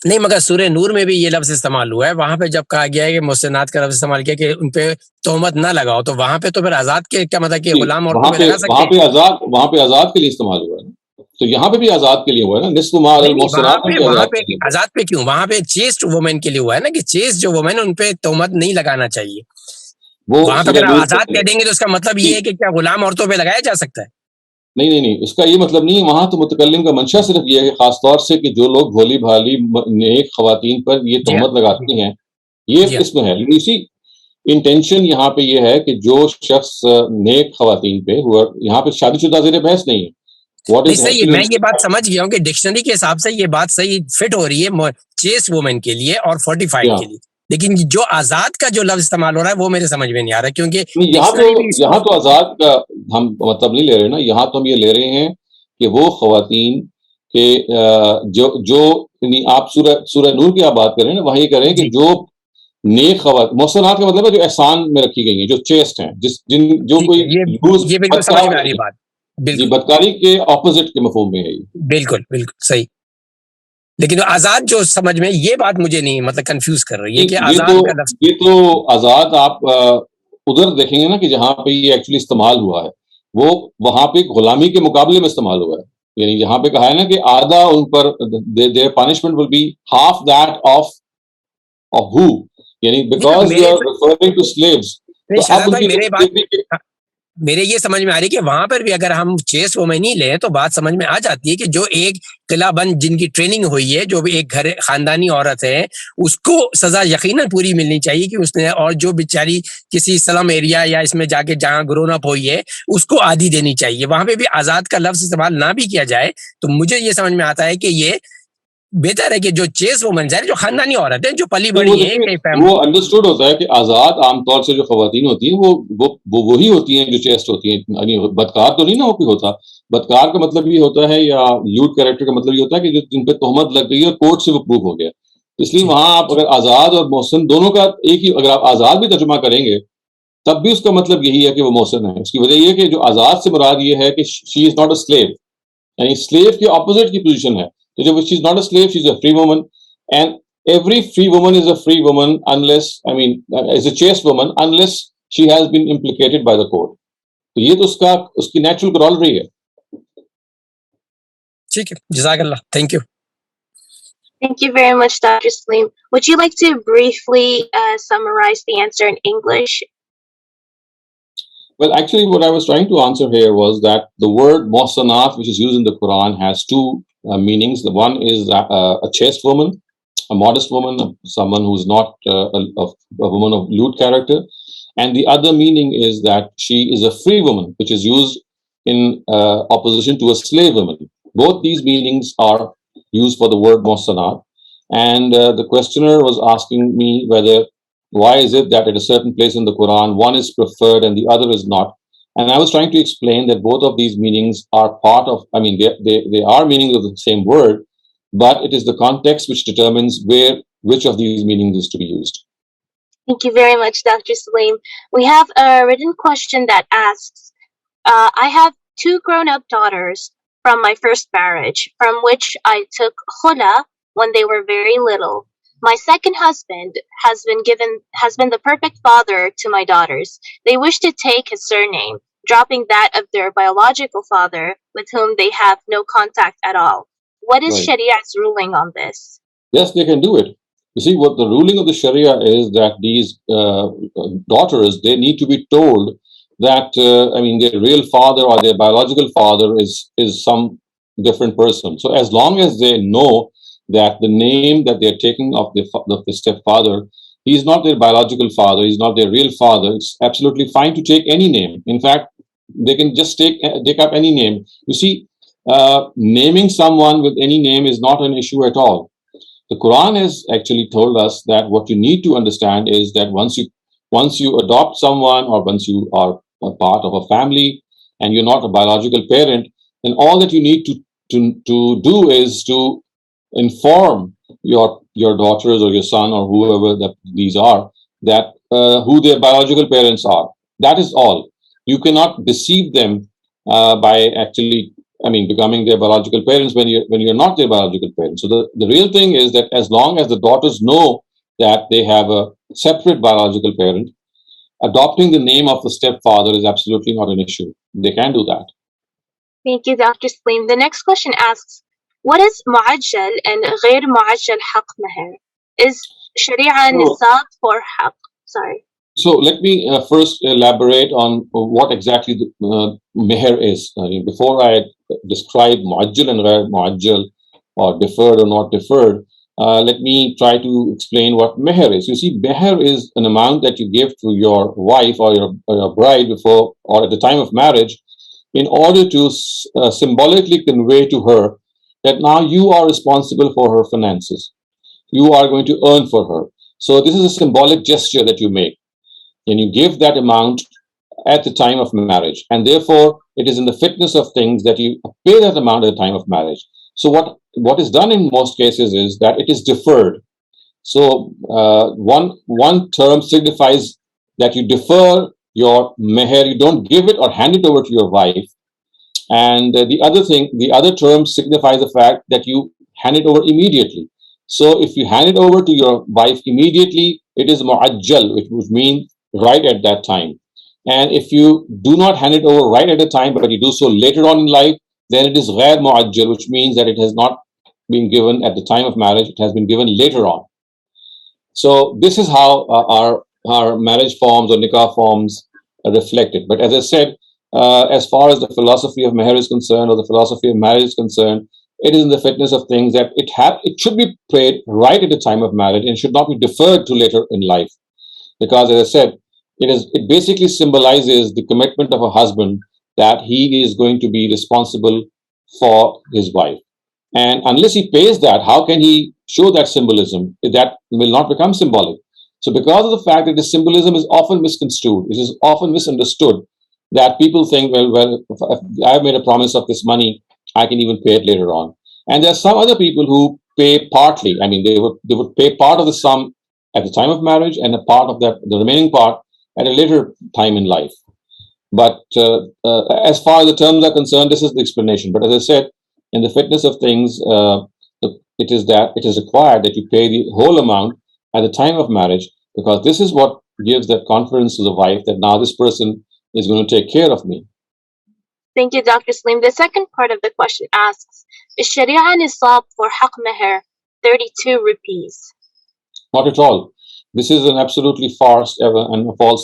नहीं, मगर सूरह नूर में भी ये लफ्ज इस्तेमाल हुआ है। वहां पे जब कहा गया है कि मुहसनात का लफ्ज इस्तेमाल किया कि उन पे तोहमत ना लगाओ, तो वहां पे तो फिर आजाद के क्या मतलब कि गुलाम औरतों पे लगा सकते हैं? वहां पे आजाद के लिए इस्तेमाल हुआ है, तो यहाँ पे भी आजाद के लिए हुआ है ना, निस्फ मा अलल मुहसनात में भी आजाद के लिए। आजाद पे क्यों? वहां पे चेस्ट वुमेन के लिए हुआ है ना, कि चेस्ट जो वुमेन उन पे तोहमत नहीं लगाना चाहिए। वो वहां पे अगर आजाद कह देंगे तो उसका मतलब ये है कि क्या गुलाम औरतों पे लगाया जा सकता है? नहीं, इसका ये मतलब नहीं है। वहां तो मुतकल्लिम का मंशा सिर्फ ये है खासतौर से कि जो लोग भोली भाली नेक खवातीन पर ये तोहमत लगाते हैं, ये इसमें है। लेकिन इसी इंटेंशन यहाँ पे ये है कि जो शख्स नेक खवातीन पे हुआ, यहाँ पे शादीशुदा ज़ेर बहस नहीं है। नहीं, सही है, मैं ये बात समझ गया हूँ कि डिक्शनरी के हिसाब से ये बात सही फिट हो रही है चेस्ट वुमेन के लिए और 45 के लिए, लेकिन जो आजाद का जो लफ्ज इस्तेमाल हो रहा है वो मेरे समझ में नहीं आ रहा, क्योंकि यहाँ तो आजाद का हम मतलब नहीं ले रहे ना। यहाँ तो हम ये ले रहे हैं कि वो खवातीन के जो आप सूरह नूर की आप बात करें ना, वहाँ ये करें कि जो नेक खवातीन, मुहसनात का मतलब है जो एहसान में रखी गई हैं, जो चेस्ट हैं, जो कोई ये बिल्कुल समझ में आ रही बात, जी, बदकारी के ऑपोजिट के मफहूम में है ये। बिल्कुल सही। लेकिन आजाद जो समझ में, ये बात मुझे नहीं मतलब कंफ्यूज कर रही है कि आजाद का लफ्ज, ये तो आजाद आप उधर देखेंगे ना कि जहाँ पे ये एक्चुअली इस्तेमाल हुआ है, वो वहां पे गुलामी के मुकाबले में इस्तेमाल हुआ है। यानी जहाँ पे कहा है ना कि आधा उन पर their punishment will be half that of who, यानी because they are referring to slaves. तो अब मेरे ये समझ में आ रही है कि वहां पर भी अगर हम चेस्ट वुमेन ही लें तो बात समझ में आ जाती है कि जो एक किलाबंद जिनकी ट्रेनिंग हुई है, जो भी एक घर खानदानी औरत है, उसको सजा यकीनन पूरी मिलनी चाहिए कि उसने, और जो बेचारी किसी स्लम एरिया या इसमें जाके जहां ग्रोन अप हुई है उसको आधी देनी चाहिए। वहां पे भी आजाद का लफ्ज इस्तेमाल ना भी किया जाए तो मुझे ये समझ में आता है कि ये बेहतर है कि जो चेस वुमेन है, जो खानदानी औरत है, जो पली बड़ी है, वो अंडरस्टूड होता है कि आजाद आमतौर से जो खवातीन होती हैं वो वही होती हैं जो चेस्ट होती हैं। यानी बदकार तो नहीं ना कोई होता। बदकार का मतलब ये होता है, या ल्यूड कैरेक्टर का मतलब ये होता है कि जो जिन पे तोहमत लग गई है कोर्ट से वो प्रूव हो गया। इसलिए वहां आप अगर आजाद और मोहसिन दोनों का एक ही, अगर आप आजाद भी तर्जुमा करेंगे तब भी उसका मतलब यही है कि वो मोहसिन है। उसकी वजह यह कि जो आजाद से मुराद ये है कि she is not a slave, यानी स्लेव के ऑपोजिट की पोजीशन है। तो जब she is not a slave, she is a free woman, and every free woman is a free woman unless, is a chaste woman unless she has been implicated by the court. तो ये तो उसकी natural corollary है। ठीक है, जज़ाकल्लाह, thank you. Thank you very much, Dr. Saleem. Would you like to briefly summarize the answer in English? Well, actually, what I was trying to answer here was that the word muhsanat, which is used in the Quran, has two meanings. The one is a chaste woman, a modest woman, someone who's not a woman of lewd character. And the other meaning is that she is a free woman, which is used in opposition to a slave woman. Both these meanings are used for the word muhsanat. And the questioner was asking me why is it that at a certain place in the Quran, one is preferred and the other is not. And I was trying to explain that both of these meanings are part of, they are meanings of the same word, but it is the context which determines which of these meanings is to be used. Thank you very much, Dr. Saleem. We have a written question that asks, I have 2 grown-up daughters from my first marriage, from which I took khula when they were very little. My second husband has been the perfect father to my daughters. They wish to take his surname, dropping that of their biological father, with whom they have no contact at all. What is Sharia's ruling on this? Yes, they can do it. You see, what the ruling of the Sharia is that these daughters, they need to be told that, their real father or their biological father is some different person. So as long as they know that the name that they're taking of the stepfather, he's not their biological father, he's not their real father, it's absolutely fine to take any name. In fact, they can just take up any name. You see, naming someone with any name is not an issue at all. The Quran has actually told us that what you need to understand is that once you adopt someone, or once you are a part of a family and you're not a biological parent, then all that you need to do is to inform your daughters or your son or whoever that these are, that who their biological parents are. That is all. You cannot deceive them by actually becoming their biological parents when you're not their biological parents. So the real thing is that as long as the daughters know that they have a separate biological parent, adopting the name of the stepfather is absolutely not an issue. They can do that. Thank you, Dr. Saleem. The next question asks, what is mu'ajjal and غير mu'ajjal haqq maher? Is Sharia nisab for haqq? Sorry. So let me first elaborate on what exactly the Maher is. Before I describe mu'ajjal and ghair mu'ajjal, or deferred or not deferred, let me try to explain what Maher is. You see, Maher is an amount that you give to your wife or your bride before or at the time of marriage in order to symbolically convey to her that now you are responsible for her finances. You are going to earn for her. So this is a symbolic gesture that you make. And you give that amount at the time of marriage. And therefore, it is in the fitness of things that you pay that amount at the time of marriage. So what is done in most cases is that it is deferred. So one term signifies that you defer your meher, you don't give it or hand it over to your wife. And the other term signifies the fact that you hand it over immediately. So if you hand it over to your wife immediately, it is mu'ajjal, which would mean right at that time. And if you do not hand it over right at the time, but you do so later on in life, then it is ghair mu'ajjal, which means that it has not been given at the time of marriage, it has been given later on. So this is how our marriage forms or nikah forms are reflected. But as I said, as far as the philosophy of Maher is concerned, or the philosophy of marriage is concerned, it is in the fitness of things that it should be paid right at the time of marriage and should not be deferred to later in life. Because as I said, it basically symbolizes the commitment of a husband that he is going to be responsible for his wife. And unless he pays that, how can he show that symbolism? That will not become symbolic. So because of the fact that the symbolism is often misconstrued, it is often misunderstood, that people think, well, if I have made a promise of this money, I can even pay it later on. And there are some other people who pay partly. I mean, they would pay part of the sum at the time of marriage and a part of the remaining part at a later time in life. But as far as the terms are concerned, this is the explanation. But as I said, in the fitness of things, it is required that you pay the whole amount at the time of marriage, because this is what gives that confidence to the wife that now this person is going to take care of me. Thank you, Dr. Saleem. The second part of the question asks, is Sharia Nisaab for Haqq Maher 32 rupees? Not at all. This is an absolutely false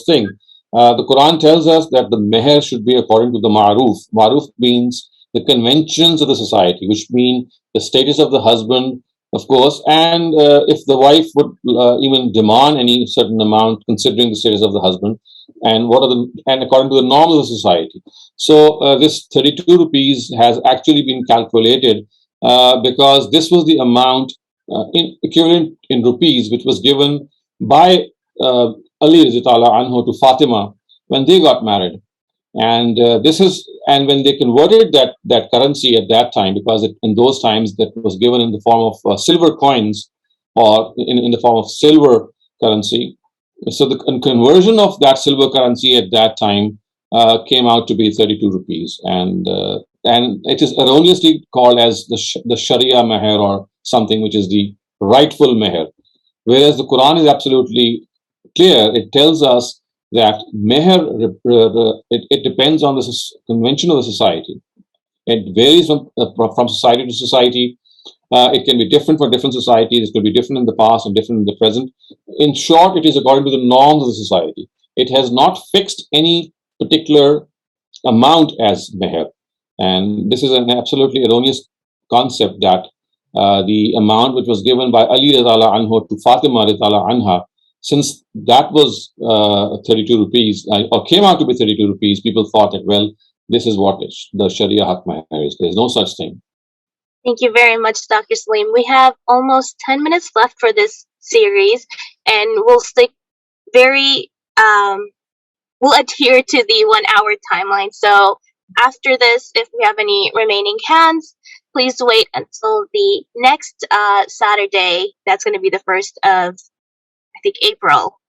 thing. The Quran tells us that the meher should be according to the ma'ruf. Ma'ruf means the conventions of the society, which mean the status of the husband, of course, and if the wife would even demand any certain amount considering the status of the husband, and according to the norms of the society. So this 32 rupees has actually been calculated because this was the amount equivalent in rupees, which was given by Ali anhu to Fatima when they got married. And when they converted that currency at that time, because in those times that was given in the form of silver coins or in the form of silver currency. So the conversion of that silver currency at that time came out to be 32 rupees. And it is erroneously called as the Sharia Maher, or something which is the rightful Maher. Whereas the Quran is absolutely clear. It tells us that meher, it depends on the convention of the society. It varies from society to society. It can be different for different societies. It could be different in the past and different in the present. In short, it is according to the norms of the society. It has not fixed any particular amount as meher. And this is an absolutely erroneous concept that the amount which was given by Ali Radha anhu to Fatima Radha anha, since that was 32 rupees, or came out to be 32 rupees, people thought that, well, this is what the Sharia Haqq Maher is. There's no such thing. Thank you very much, Dr. Saleem. We have almost 10 minutes left for this series, and we'll stick we'll adhere to the 1 hour timeline. So after this, if we have any remaining hands, please wait until the next Saturday. That's going to be the 1st of, I think, April.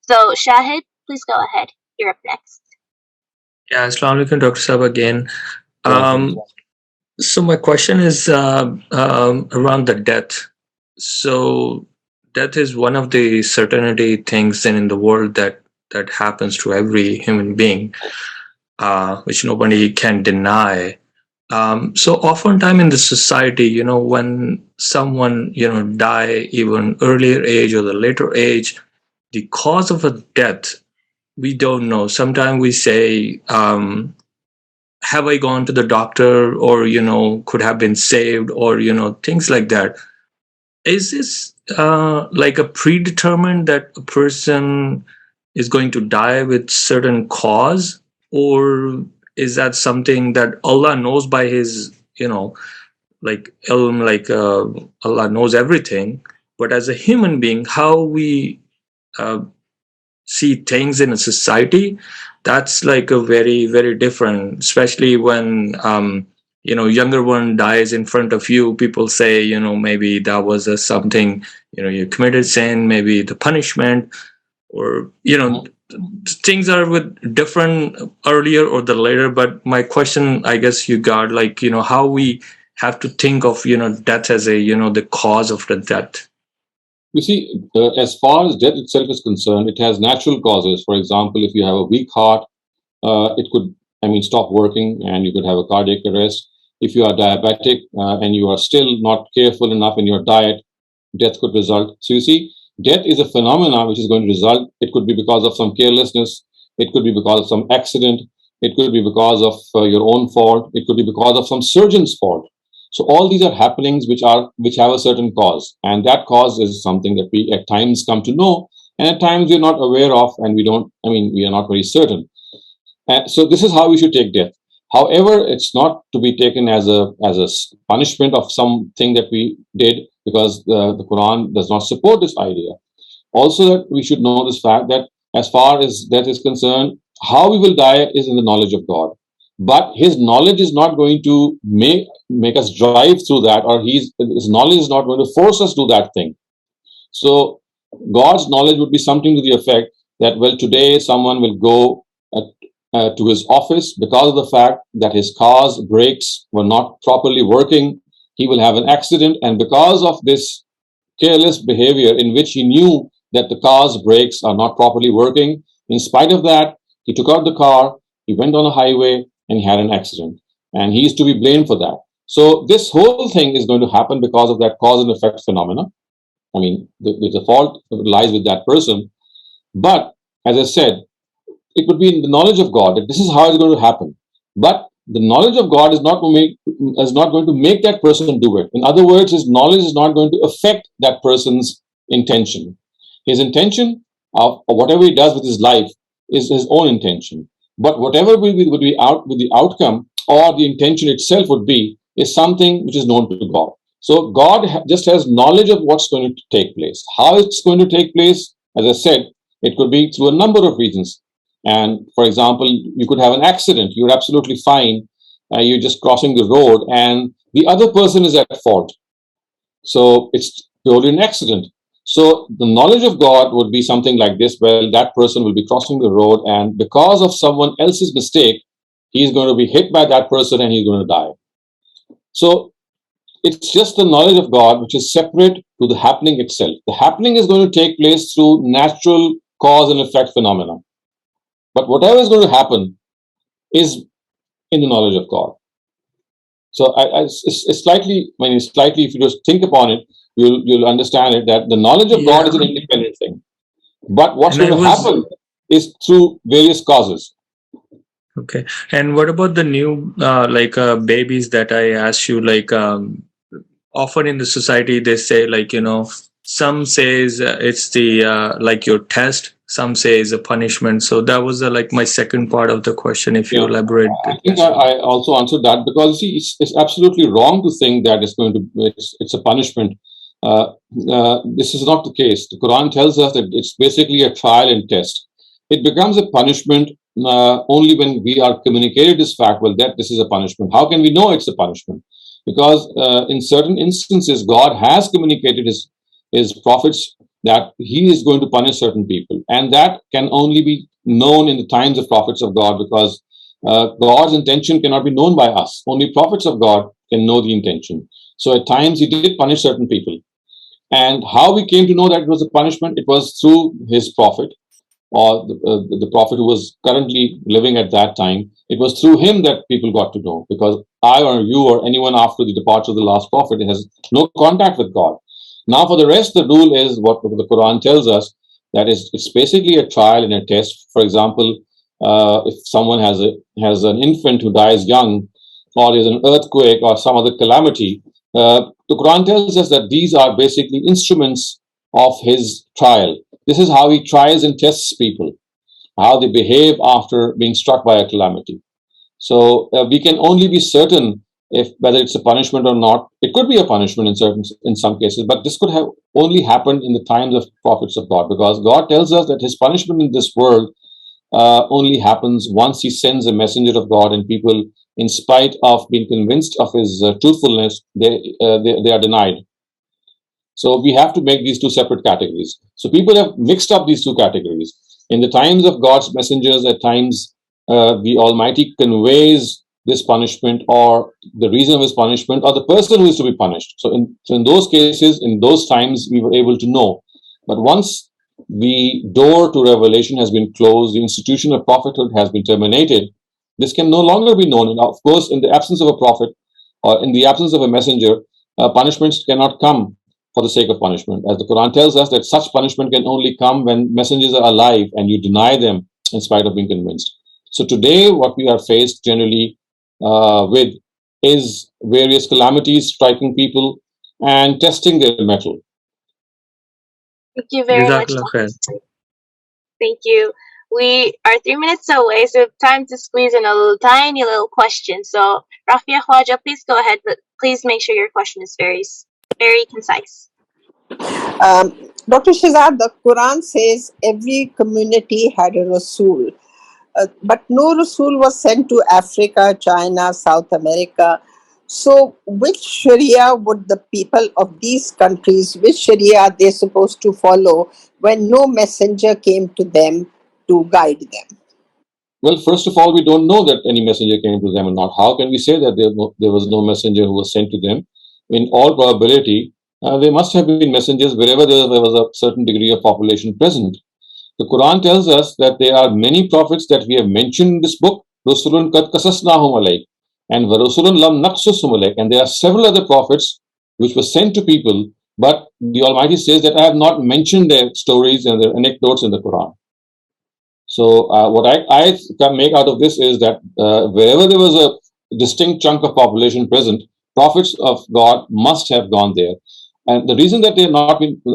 So Shahid, please go ahead. You're up next. Yeah, Assalamu alaikum, Dr. Sahab again. So my question is around the death. So death is one of the certainty things in the world that happens to every human being, which nobody can deny. So oftentimes in the society, when someone, die even earlier age or the later age, the cause of a death, we don't know. Sometimes we say, have I gone to the doctor, or, could have been saved, or, things like that. Is this like a predetermined that a person is going to die with certain cause, or is that something that Allah knows by his, like ilm, like Allah knows everything, but as a human being, how we see things in a society, that's like a very, very different, especially when younger one dies in front of you. People say, maybe that was something, you committed sin, maybe the punishment, or things are with different earlier or the later. But my question, I guess you got, like, how we have to think of death as a the cause of the death. You see, as far as death itself is concerned, it has natural causes. For example, if you have a weak heart, it could, stop working, and you could have a cardiac arrest. If you are diabetic and you are still not careful enough in your diet, death could result. So you see, death is a phenomenon which is going to result. It could be because of some carelessness. It could be because of some accident. It could be because of your own fault. It could be because of some surgeon's fault. So all these are happenings which have a certain cause, and that cause is something that we at times come to know, and at times we're not aware of, and we are not very certain. So this is how we should take death. However, it's not to be taken as a punishment of something that we did, because the Quran does not support this idea. Also, that we should know this fact that as far as death is concerned, how we will die is in the knowledge of God. But his knowledge is not going to make us drive through that, or his knowledge is not going to force us to do that thing. So God's knowledge would be something to the effect that, well, today someone will go to his office because of the fact that his car's brakes were not properly working. He will have an accident, and because of this careless behavior in which he knew that the car's brakes are not properly working, in spite of that, he took out the car, he went on a highway, and he had an accident, and he is to be blamed for that. So this whole thing is going to happen because of that cause and effect phenomena. The fault lies with that person. But as I said, it would be in the knowledge of God that this is how it's going to happen. But the knowledge of God is not going to make that person do it. In other words, his knowledge is not going to affect that person's intention. His intention of whatever he does with his life is his own intention. But whatever would be the outcome, or the intention itself would be, is something which is known to God. So God just has knowledge of what's going to take place. How it's going to take place, as I said, it could be through a number of reasons. And for example, you could have an accident. You're absolutely fine. You're just crossing the road, and the other person is at fault. So it's purely an accident. So the knowledge of God would be something like this. Well, that person will be crossing the road, and because of someone else's mistake, he's going to be hit by that person and he's going to die. So it's just the knowledge of God which is separate to the happening itself. The happening is going to take place through natural cause and effect phenomena. But whatever is going to happen is in the knowledge of God. So it's slightly, if you just think upon it, you'll understand it, that the knowledge of God is an independent thing. But what's going to happen is through various causes. Okay. And what about the new babies that I asked you, often in the society they say, some says it's the your test, some say it's a punishment. So that was my second part of the question, if you elaborate. I think I also answered that, because see, it's absolutely wrong to think that it's a punishment. This is not the case. The Quran tells us that it's basically a trial and test. It becomes a punishment only when we are communicated this fact, well, that this is a punishment. How can we know it's a punishment? Because in certain instances, God has communicated his prophets that he is going to punish certain people. And that can only be known in the times of prophets of God, because God's intention cannot be known by us. Only prophets of God can know the intention. So at times he did punish certain people. And how we came to know that it was a punishment, it was through his prophet, or the prophet who was currently living at that time. It was through him that people got to know, because I or you or anyone after the departure of the last prophet has no contact with God. Now for the rest, the rule is what the Quran tells us, that is, it's basically a trial and a test. For example, if someone has an infant who dies young, or there's an earthquake or some other calamity, the Quran tells us that these are basically instruments of his trial. This is how he tries and tests people, how they behave after being struck by a calamity. So we can only be certain if whether it's a punishment or not. It could be a punishment in some cases, but this could have only happened in the times of prophets of God, because God tells us that his punishment in this world only happens once he sends a messenger of God, and people, in spite of being convinced of his truthfulness, they are denied. So we have to make these two separate categories. So people have mixed up these two categories. In the times of God's messengers, at times the Almighty conveys this punishment, or the reason of his punishment, or the person who is to be punished. So in those cases, in those times, we were able to know. But once the door to revelation has been closed, the institution of prophethood has been terminated, this can no longer be known. And of course, in the absence of a prophet, or in the absence of a messenger, punishments cannot come for the sake of punishment. As the Quran tells us that such punishment can only come when messengers are alive and you deny them in spite of being convinced. So today, what we are faced generally with is various calamities striking people and testing their mettle. Thank you very much. Jazakallah khair. Thank you. We are 3 minutes away, so time to squeeze in a tiny little question. So, Rafia Khwaja, please go ahead, but please make sure your question is very concise. Dr. Shehzad, the Quran says every community had a Rassool, but no Rassool was sent to Africa, China, South America. So which Sharia would the people of these countries, which Sharia are they supposed to follow when no messenger came to them to guide them? Well, first of all, we don't know that any messenger came to them or not. How can we say that there was no messenger who was sent to them? In all probability, there must have been messengers wherever there was a certain degree of population present. The Quran tells us that there are many prophets that we have mentioned in this book, Rasulun kad qasasnahum alayk, and Rasulun lam naqsusum alayk, and there are several other prophets which were sent to people, but the Almighty says that I have not mentioned their stories and their anecdotes in the Quran. So what I can make out of this is that wherever there was a distinct chunk of population present, prophets of God must have gone there. And the reason that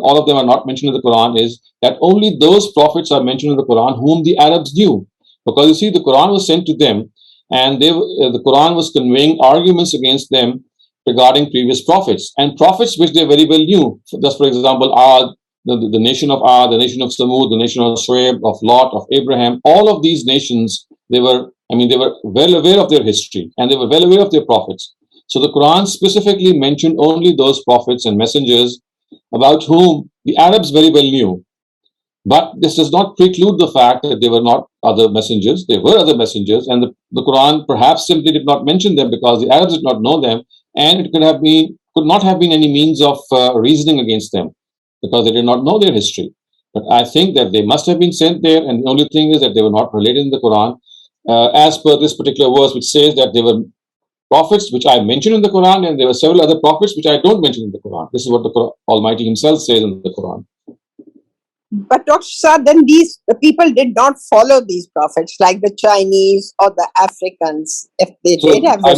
all of them are not mentioned in the Quran is that only those prophets are mentioned in the Quran whom the Arabs knew. Because you see, the Quran was sent to them, and the Quran was conveying arguments against them regarding previous prophets, and prophets which they very well knew. Just for example, Ad, the nation of Ad, the nation of Samud, the nation of Shuaib, of Lot, of Abraham, all of these nations, they were well aware of their history, and they were well aware of their prophets. So the Quran specifically mentioned only those prophets and messengers about whom the Arabs very well knew. But this does not preclude the fact that there were not other messengers. There were other messengers, and the Quran perhaps simply did not mention them because the Arabs did not know them, and it could not have been any means of reasoning against them because they did not know their history. But I think that they must have been sent there, and the only thing is that they were not related in the Quran. As per this particular verse, which says that they were prophets which I mentioned in the Quran, and there were several other prophets which I don't mention in the Quran. This is what the Almighty Himself says in the Quran. But Dr. Shehzad, then the people did not follow these prophets like the Chinese or the Africans. If they did have the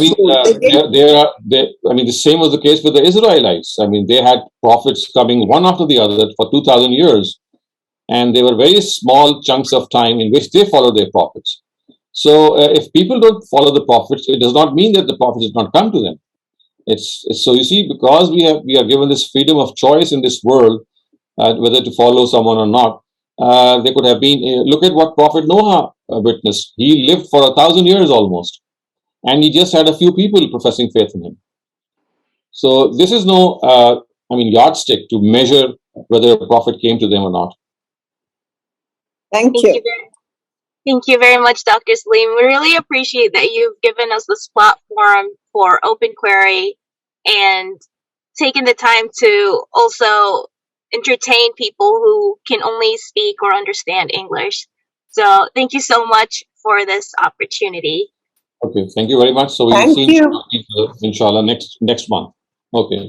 same was the case with the Israelites. They had prophets coming one after the other for 2,000 years, and there were very small chunks of time in which they followed their prophets. So if people don't follow the prophets, it does not mean that the prophets did not come to them. So you see, because we are given this freedom of choice in this world, whether to follow someone or not, there could have been. Look at what Prophet Noah witnessed. He lived for 1,000 years almost, and he just had a few people professing faith in him. So this is no, yardstick to measure whether a prophet came to them or not. Thank you. Thank you very much, Dr. Saleem. We really appreciate that you've given us this platform for open query and taken the time to also entertain people who can only speak or understand English. So thank you so much for this opportunity. Okay, thank you very much. So we'll Thank see you. inshallah next month. Okay.